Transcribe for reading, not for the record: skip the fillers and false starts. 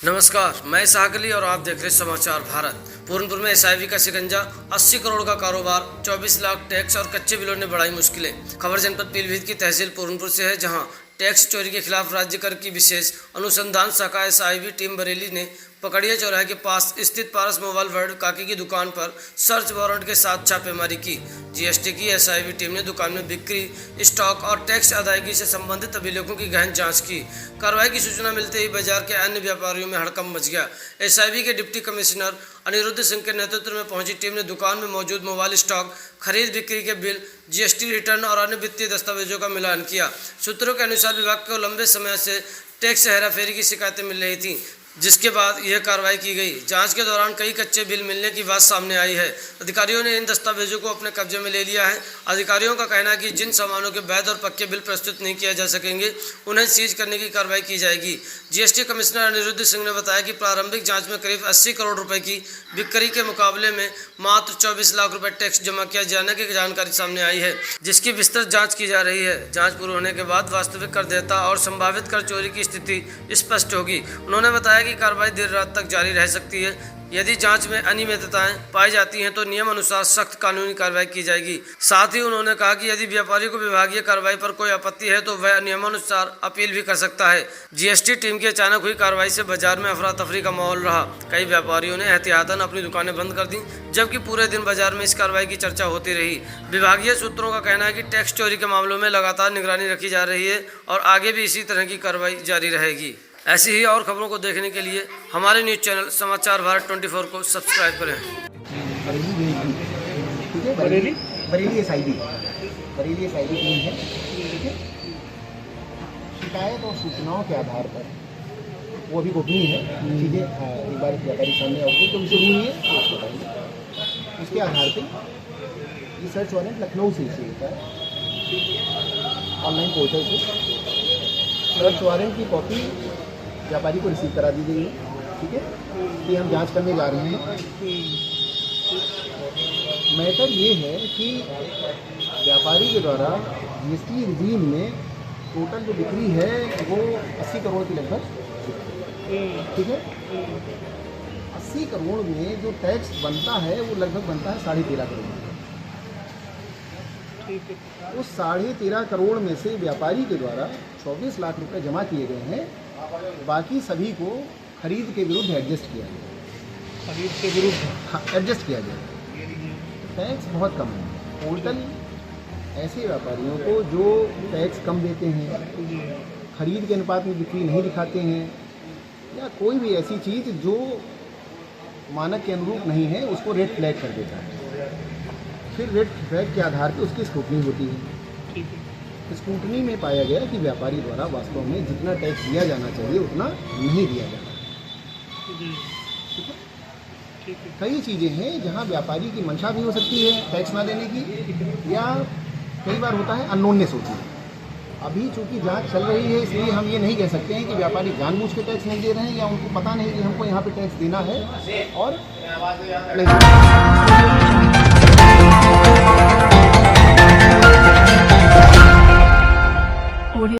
नमस्कार, मैं सागली और आप देख रहे समाचार भारत। पूरनपुर में एसआईवी का शिकंजा, 80 करोड़ का कारोबार, 24 लाख टैक्स और कच्चे बिलों ने बढ़ाई मुश्किलें। खबर जनपद पीलीभीत की तहसील पूरनपुर से है, जहां टैक्स चोरी के खिलाफ राज्य कर की विशेष अनुसंधान शाखा एसआईवी टीम बरेली ने पकड़िया चौराहे के पास स्थित पारस मोबाइल वर्ल्ड काकी की दुकान पर सर्च वारंट के साथ छापेमारी की। जीएसटी की एसआईवी टीम ने दुकान में बिक्री, स्टॉक और टैक्स अदायगी से संबंधित अभिलेखों की गहन जांच की। कार्रवाई की सूचना मिलते ही बाजार के अन्य व्यापारियों में हड़कंप मच गया। एसआईवी के डिप्टी कमिश्नर अनिरुद्ध सिंह के नेतृत्व में पहुंची टीम ने दुकान में मौजूद मोबाइल स्टॉक, खरीद बिक्री के बिल, जीएसटी रिटर्न और अन्य वित्तीय दस्तावेजों का मिलान किया। सूत्रों के अनुसार विभाग को लंबे समय से टैक्स हेराफेरी की शिकायतें मिल रही थीं, जिसके बाद यह कार्रवाई की गई। जांच के दौरान कई कच्चे बिल मिलने की बात सामने आई है। अधिकारियों ने इन दस्तावेजों को अपने कब्जे में ले लिया है। अधिकारियों का कहना है कि जिन सामानों के वैध और पक्के बिल प्रस्तुत नहीं किए जा सकेंगे, उन्हें सीज करने की कार्रवाई की जाएगी। जीएसटी कमिश्नर अनिरुद्ध सिंह ने बताया कि प्रारंभिक जांच में करीब 80 करोड़ रुपए की बिक्री के मुकाबले में मात्र 24 लाख रुपए टैक्स जमा किया जाने की जानकारी सामने आई है, जिसकी विस्तृत जाँच की जा रही है। जाँच पूरी होने के बाद वास्तविक करदाता और संभावित कर चोरी की स्थिति स्पष्ट होगी। उन्होंने बताया कि कार्रवाई देर रात तक जारी रह सकती है। यदि जांच में अनियमितताएं पाई जाती हैं तो नियम अनुसार सख्त कानूनी कार्रवाई की जाएगी। साथ ही उन्होंने कहा कि यदि व्यापारी को विभागीय कार्रवाई पर कोई आपत्ति है तो वह नियमानुसार अपील भी कर सकता है। जीएसटी टीम की अचानक हुई कार्रवाई से बाजार में अफरा तफरी का माहौल रहा। कई व्यापारियों ने एहतियातन अपनी दुकानें बंद कर दी, जबकि पूरे दिन बाजार में इस कार्रवाई की चर्चा होती रही। विभागीय सूत्रों का कहना है कि टैक्स चोरी के मामलों में लगातार निगरानी रखी जा रही है और आगे भी इसी तरह की कार्रवाई जारी रहेगी। ऐसी ही और खबरों को देखने के लिए हमारे न्यूज़ चैनल समाचार भारत 24 को सब्सक्राइब करें। बरेली एसआईवी टीम है, ठीक है। शिकायत और सूचनाओं के आधार पर वो अभी गोपनीय है, चीज़ें एक बार व्यापारी सामने आती तो शुरू हुई है तो उसको बताएंगे। उसके आधार पर ये सर्च वारंट लखनऊ से इशू होता है, ऑनलाइन पोर्टल से। सर्च वारंट की कॉपी व्यापारी को रिसीव करा दी गई है, ठीक है। ये हम जांच करने जा रहे हैं। मैटर ये है कि व्यापारी के द्वारा जीएसटी रिजीम में टोटल जो बिक्री है वो 80 करोड़ के लगभग, ठीक है। 80 करोड़ में जो टैक्स बनता है वो लगभग बनता है 13.5 करोड़। उस 13.5 करोड़ में से व्यापारी के द्वारा 24 लाख रुपए जमा किए गए हैं। बाकी सभी को खरीद के विरुद्ध एडजस्ट किया गया। खरीद के विरुद्ध हाँ एडजस्ट किया गया। टैक्स बहुत कम है। पोर्टल ऐसे व्यापारियों को जो टैक्स कम देते हैं, खरीद के अनुपात में बिक्री नहीं दिखाते हैं, या कोई भी ऐसी चीज़ जो मानक के अनुरूप नहीं है, उसको रेड फ्लैग कर देता है। फिर रेड फ्लैग के आधार पर उसकी स्क्रूटनी होती है। स्क्रूटनी में पाया गया कि व्यापारी द्वारा वास्तव में जितना टैक्स दिया जाना चाहिए उतना नहीं दिया जाना। ठीक है। कई चीज़ें हैं जहां व्यापारी की मंशा भी हो सकती है टैक्स ना देने की, या कई बार होता है अननोननेस होती है। अभी चूंकि जांच चल रही है, इसलिए हम ये नहीं कह सकते हैं कि व्यापारी जानबूझ के टैक्स नहीं दे रहे हैं या उनको पता नहीं कि हमको यहाँ पे टैक्स देना है और नहीं।